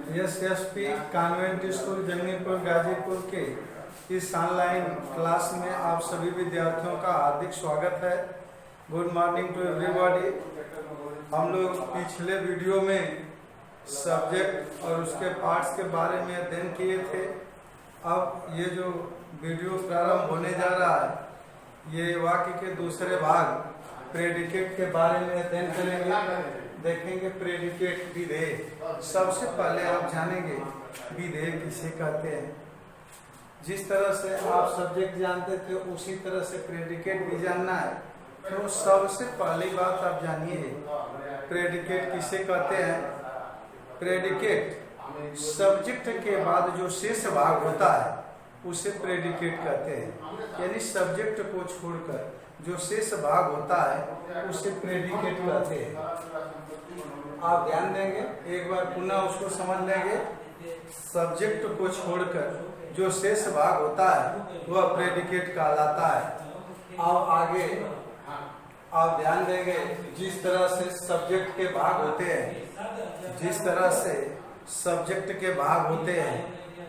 SSP convent school Jangipur Ghazipur के इस online class में आप सभी विद्यार्थियों का हार्दिक स्वागत है। Good morning to everybody. हम लोग पिछले वीडियो में सब्जेक्ट और उसके पार्ट्स के बारे में अध्ययन किए थे। अब ये जो वीडियो प्रारंभ होने जा रहा है ये वाक्य के दूसरे भाग प्रेडिकेट के बारे में अध्ययन करेंगे। देखेंगे प्रेडिकेट विधेय। सबसे पहले आप जानेंगे विधेय किसे कहते हैं। जिस तरह से आप सब्जेक्ट जानते थे उसी तरह से प्रेडिकेट भी जानना है। तो सबसे पहली बात आप जानिए प्रेडिकेट किसे कहते हैं। प्रेडिकेट सब्जेक्ट के बाद जो शेष भाग होता है उसे प्रेडिकेट कहते हैं। यानी सब्जेक्ट को छोड़कर जो शेष भाग होता है उसे प्रेडिकेट कहते हैं। आप ध्यान देंगे, एक बार पुनः उसको समझ लेंगे। सब्जेक्ट को छोड़कर जो शेष भाग होता है वह प्रेडिकेट कहलाता है। अब आगे आप ध्यान देंगे, जिस तरह से सब्जेक्ट के भाग होते हैं, जिस तरह से सब्जेक्ट के भाग होते हैं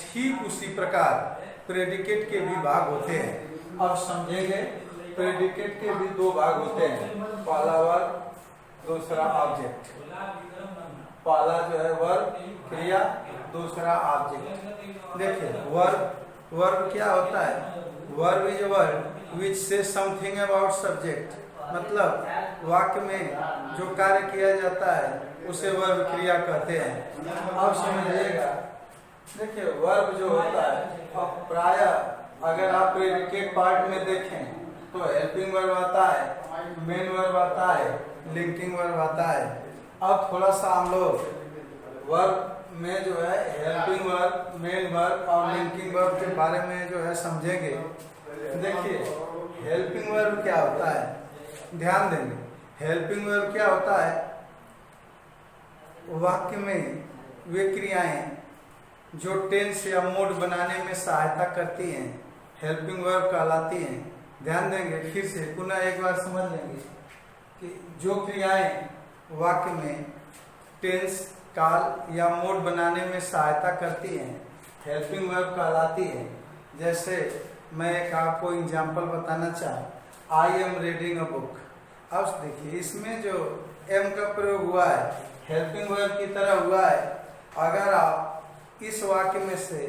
ठीक उसी प्रकार प्रेडिकेट के भी भाग होते हैं। अब समझेंगे प्रेडिकेट के भी दो भाग होते हैं, पहला वर्ब दूसरा ऑब्जेक्ट। पहला जो है वर्ब क्रिया, दूसरा ऑब्जेक्ट। देखिए वर्ब क्या होता है। वर्ब इज वर्ड विच से समथिंग अबाउट सब्जेक्ट। मतलब वाक्य में जो कार्य किया जाता है उसे वर्ब क्रिया कहते हैं। अब समझिएगा, देखिए वर्ब जो होता है, अब प्रायः अगर आप प्रेडिकेट पार्ट में देखें तो हेल्पिंग वर्ब आता है, मेन वर्ब आता है, लिंकिंग वर्ब आता है। अब थोड़ा सा हम लोग वर्ब में जो है हेल्पिंग वर्ब, मेन वर्ब और लिंकिंग वर्ब के बारे में जो है समझेंगे। देखिए हेल्पिंग वर्ब क्या होता है, ध्यान देंगे। हेल्पिंग वर्ब क्या होता है, वाक्य में वे क्रियाएं जो टेंस या मोड बनाने में सहायता करती हैं हेल्पिंग वर्ब कहलाती हैं। ध्यान देंगे, फिर से पुनः एक बार समझ लेंगे कि जो क्रियाएं वाक्य में टेंस, काल या मोड बनाने में सहायता करती हैं हेल्पिंग वर्ब कहलाती हैं। जैसे मैं एक आपको एग्जांपल बताना चाहूँ, I am reading a book. अब देखिए इसमें जो एम का प्रयोग हुआ है हेल्पिंग वर्ब की तरह हुआ है। अगर आप इस वाक्य में से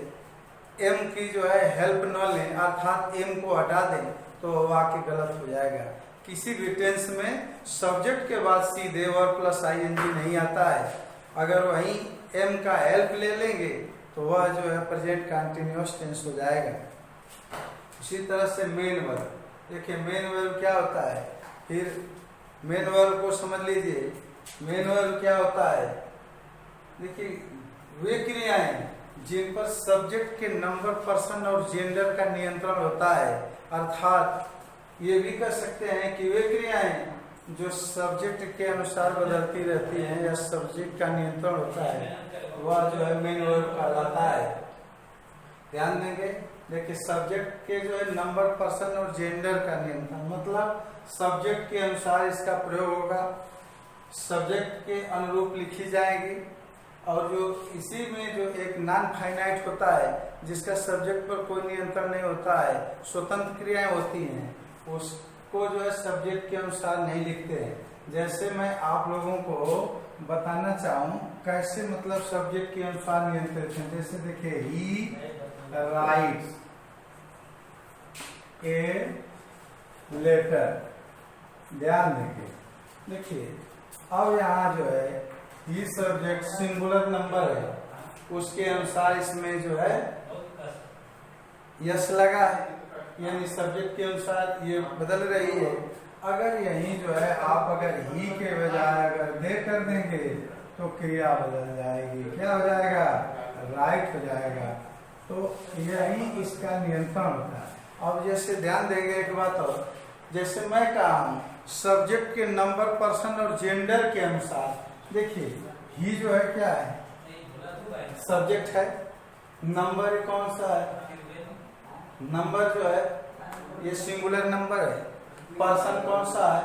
एम की जो है हेल्प न लें अर्थात एम को हटा दें तो वाक्य गलत हो जाएगा। किसी भी टेंस में सब्जेक्ट के बाद सीधे वर्ब प्लस आईएनजी नहीं आता है। अगर वहीं एम का हेल्प ले लेंगे तो वह जो है प्रेजेंट कंटिन्यूअस टेंस हो जाएगा। उसी तरह से मेन वर्ब, देखिए मेन वर्ब क्या होता है। फिर मेन वर्ब को समझ लीजिए। मेन वर्ब क्या होता है, देखिए वे क्रियाएं जिन पर सब्जेक्ट के नंबर, पर्सन और जेंडर का नियंत्रण होता है। अर्थात ये भी कह सकते हैं कि वे क्रियाएं जो सब्जेक्ट के अनुसार बदलती रहती हैं या सब्जेक्ट का नियंत्रण होता है वह जो है मेन वर्ब कहलाता है। ध्यान देंगे, देखिए सब्जेक्ट के जो है नंबर, पर्सन और जेंडर का नियंत्रण, मतलब सब्जेक्ट के अनुसार इसका प्रयोग होगा, सब्जेक्ट के अनुरूप लिखी जाएगी। और जो इसी में जो एक नॉन फाइनाइट होता है जिसका सब्जेक्ट पर कोई नियंत्रण नहीं होता है, स्वतंत्र क्रियाएं होती हैं, उसको जो है सब्जेक्ट के अनुसार नहीं लिखते हैं। जैसे मैं आप लोगों को बताना चाहूँ कैसे मतलब सब्जेक्ट के अनुसार नियंत्रित है। जैसे देखिए ही राइट्स ए लेटर। ध्यान देंगे, देखिए अब यहाँ जो है ये सब्जेक्ट सिंगुलर नंबर है, उसके अनुसार इसमें जो है यस लगा है, यानी सब्जेक्ट के अनुसार ये बदल रही है। अगर यही जो है आप अगर ही के बजाय अगर दे कर देंगे तो क्रिया बदल जाएगी। क्या हो जाएगा, राइट हो जाएगा। तो यही इसका नियंत्रण होता है। अब जैसे ध्यान देंगे एक बात और, जैसे मैं कहा हूँ सब्जेक्ट के नंबर, पर्सन और जेंडर के अनुसार। देखिए ही जो है क्या है, सब्जेक्ट है। नंबर कौन सा है, नंबर जो है ये सिंगुलर नंबर है। पर्सन कौन सा है,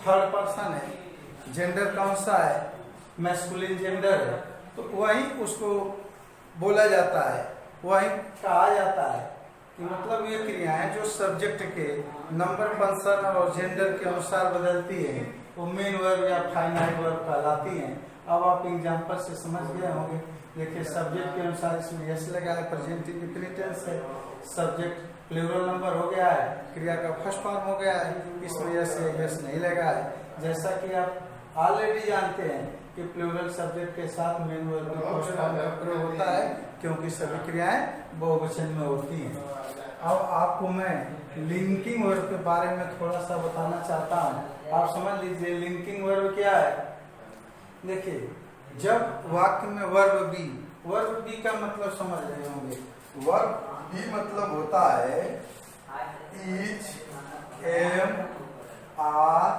थर्ड पर्सन है। जेंडर कौन सा है, मैस्कुलिन जेंडर है। तो वही उसको बोला जाता है, वही कहा जाता है कि मतलब ये क्रियाएं जो सब्जेक्ट के नंबर, फंक्शन और जेंडर के अनुसार बदलती है वो मेन वर्ब या फाइनाइट वर्ब कहलाती हैं। अब आप एग्जांपल से समझ गए होंगे। देखिए सब्जेक्ट के अनुसार इसमें यस लगा है, प्रेजेंट इंडेफिनिट टेंस है, सब्जेक्ट प्लूरल नंबर हो गया है, क्रिया का फर्स्ट फॉर्म हो गया है, इसमें यस नहीं लगा है। जैसा कि आप ऑलरेडी जानते हैं कि प्लूरल सब्जेक्ट के साथ मेन वर्ब का फर्स्ट फॉर्म का प्रयोग होता है क्योंकि सभी क्रियाएं बहुवचन में होती हैं। अब आपको मैं लिंकिंग वर्ब के बारे में थोड़ा सा बताना चाहता हूँ। आप समझ लीजिए लिंकिंग वर्ब क्या है। देखिए जब वाक्य में वर्ब बी का मतलब समझ रहे होंगे। वर्ब बी मतलब होता है is, am, are,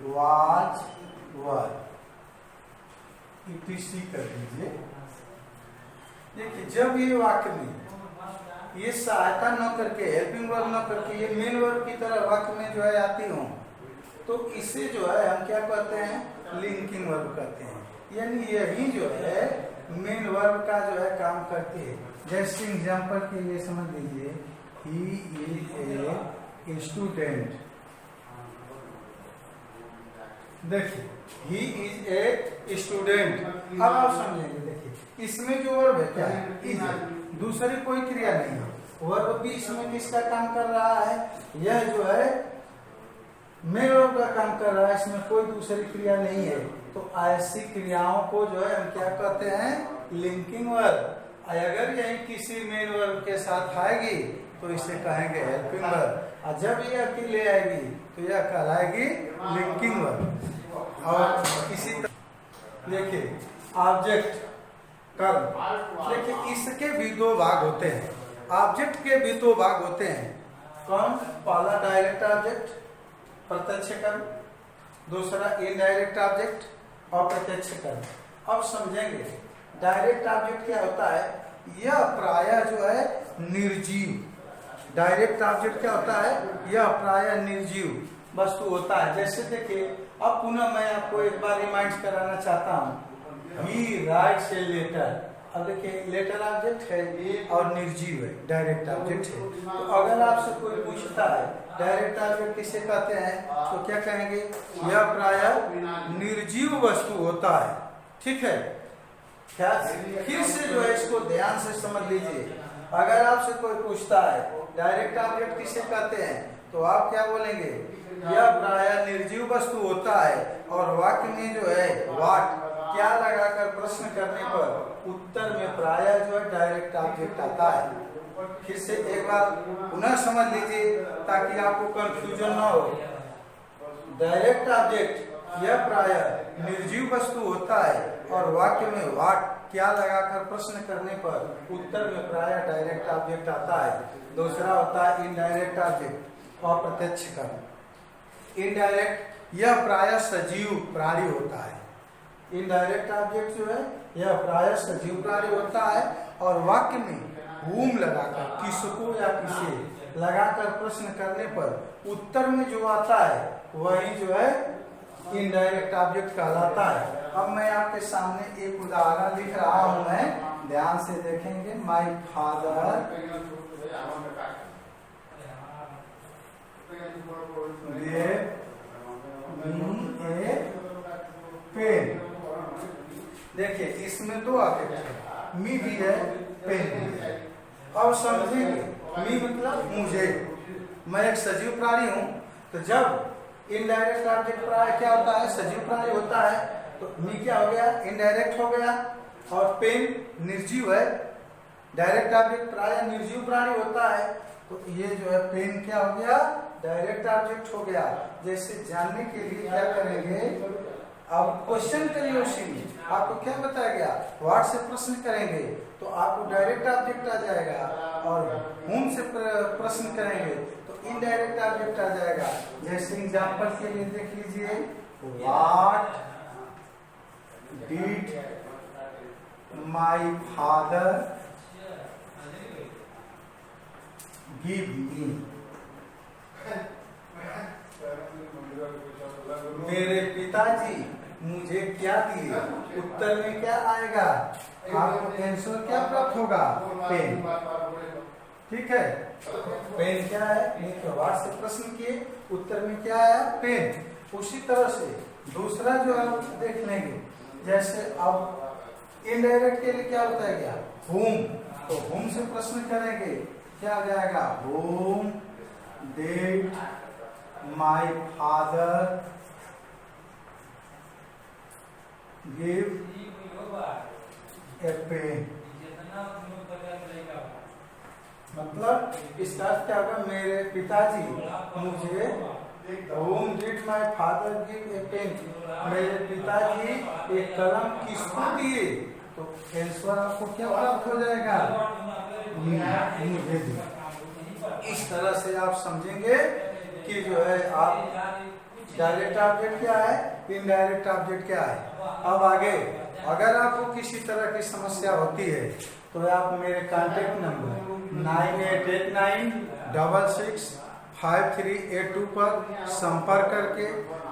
was, were, etc कर दीजिए। देखिए जब ये वाक्य में ये सहायता न करके, हेल्पिंग वर्ब न करके ये मेन वर्ब की तरह वाक्य में जो है आती हो तो इसे जो है हम क्या कहते हैं, लिंकिंग वर्ब कहते हैं। यानी यही जो है मेन वर्ब का जो है काम करती है। जैसे एग्जांपल के लिए समझ लीजिए ही इज ए स्टूडेंट। देखिए ही इज ए स्टूडेंट। अब आप समझेंगे, देखिए इसमें जो वर्ब है क्या है, इज, दूसरी कोई क्रिया नहीं है। वर्ब भी इसमें किसका काम कर रहा है, यह जो है मेन वर्ब का काम कर रहा है, इसमें कोई दूसरी क्रिया नहीं है। तो ऐसी क्रियाओं को जो है हम क्या कहते हैं, लिंकिंग वर्ब। अगर यही किसी मेन वर्ब के साथ आएगी तो इसे कहेंगे हेल्पिंग वर्ब, और जब ये अकेले आएगी तो यह कहलाएगी लिंकिंग वर्ब। और इसी तरह देखिए ऑब्जेक्ट, कर्म। देखिए इसके भी दो भाग होते हैं, ऑब्जेक्ट के भी दो भाग होते हैं। कौन? पहला डायरेक्ट ऑब्जेक्ट प्रत्यक्ष कर्म, दूसरा इनडायरेक्ट ऑब्जेक्ट अप्रत्यक्ष कर्म। अब समझेंगे डायरेक्ट ऑब्जेक्ट क्या होता है, यह प्रायः जो है निर्जीव। डायरेक्ट ऑब्जेक्ट क्या होता है, यह प्रायः निर्जीव वस्तु होता है। जैसे देखिए अब पुनः मैं आपको एक बार रिमाइंड कराना चाहता हूँ, ही राइट्स ए लेटर। अब देखिए लेटर ऑब्जेक्ट है और निर्जीव है, डायरेक्ट ऑब्जेक्ट है। तो अगर आपसे कोई पूछता है डायरेक्ट ऑब्जेक्ट किसे कहते हैं तो क्या कहेंगे, यह प्रायः निर्जीव वस्तु होता है। ठीक है, क्या फिर से जो है इसको ध्यान से समझ लीजिए। अगर आपसे कोई पूछता है डायरेक्ट ऑब्जेक्ट किसे कहते हैं तो आप क्या बोलेंगे, यह प्रायः निर्जीव वस्तु होता है। और वाक्य में जो है व्हाट क्या लगाकर प्रश्न करने पर उत्तर में प्रायः जो है डायरेक्ट ऑब्जेक्ट आता है। फिर से एक बार पुनः समझ लीजिए ताकि आपको कंफ्यूजन ना हो। डायरेक्ट ऑब्जेक्ट यह प्रायः निर्जीव वस्तु होता है और वाक्य में व्हाट क्या लगाकर प्रश्न करने पर उत्तर में प्रायः डायरेक्ट ऑब्जेक्ट आता है। दूसरा होता है इनडायरेक्ट ऑब्जेक्ट अप्रत्यक्ष कर्म। इनडायरेक्ट यह प्रायः सजीव प्राणी होता है। इनडायरेक्ट ऑब्जेक्ट जो है यह प्रायः सजीव प्राणी होता है और वाक्य में whom लगाकर, किसको या किसे लगाकर प्रश्न करने पर उत्तर में जो आता है वही जो है इनडायरेक्ट ऑब्जेक्ट कहलाता है। अब मैं आपके सामने एक उदाहरण लिख रहा हूं, मैं ध्यान से देखेंगे। My father a pen. देखिए इसमें दो ऑब्जेक्ट है, मी भी है पेन भी है। अब समझेंगे मी मतलब मुझे, मैं एक सजीव प्राणी हूं तो जब इनडायरेक्ट ऑब्जेक्ट प्राणी क्या होता है, सजीव प्राणी होता है तो मी क्या हो गया, इनडायरेक्ट हो गया। और पेन निर्जीव है, डायरेक्ट ऑब्जेक्ट प्रायः निर्जीव प्राणी होता है तो ये जो है पेन क्या हो गया, डायरेक्ट ऑब्जेक्ट हो गया। जैसे जानने के लिए क्या करेंगे, अब क्वेश्चन करिए उसी में, आपको क्या बताया गया, व्हाट से प्रश्न करेंगे तो आपको डायरेक्ट ऑब्जेक्ट आ जाएगा, और whom से प्रश्न करेंगे तो इनडायरेक्ट ऑब्जेक्ट आ जाएगा। जैसे एग्जांपल के लिए देख लीजिए, what did my father give me. मेरे पिताजी मुझे क्या दिए, उत्तर में क्या आएगा, आपको आंसर क्या प्राप्त होगा, पेन। ठीक है, पेन क्या है, देखो वाट से प्रश्न किए, उत्तर में क्या आया, पेन। उसी तरह से दूसरा जो आप देख लेंगे, जैसे अब इनडायरेक्ट के लिए क्या होता है, क्या होम, तो होम से प्रश्न करेंगे, क्या आ जाएगा, whom did my father give a pen. मतलब इसका अर्थ क्या होगा, मेरे पिताजी मुझे, whom did my father give a pen, मेरे पिताजी एक कलम किसको दिए, तो आंसर आपको क्या प्राप्त हो जाएगा, मुझे दिए। इस तरह से आप समझेंगे कि जो है आप डायरेक्ट ऑब्जेक्ट क्या है, इनडायरेक्ट ऑब्जेक्ट क्या है। अब आगे अगर आपको किसी तरह की समस्या होती है तो आप मेरे कांटेक्ट नंबर 9889665382 पर संपर्क करके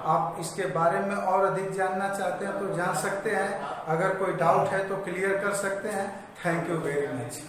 आप इसके बारे में और अधिक जानना चाहते हैं तो जान सकते हैं। अगर कोई डाउट है तो क्लियर कर सकते हैं। Thank you very much.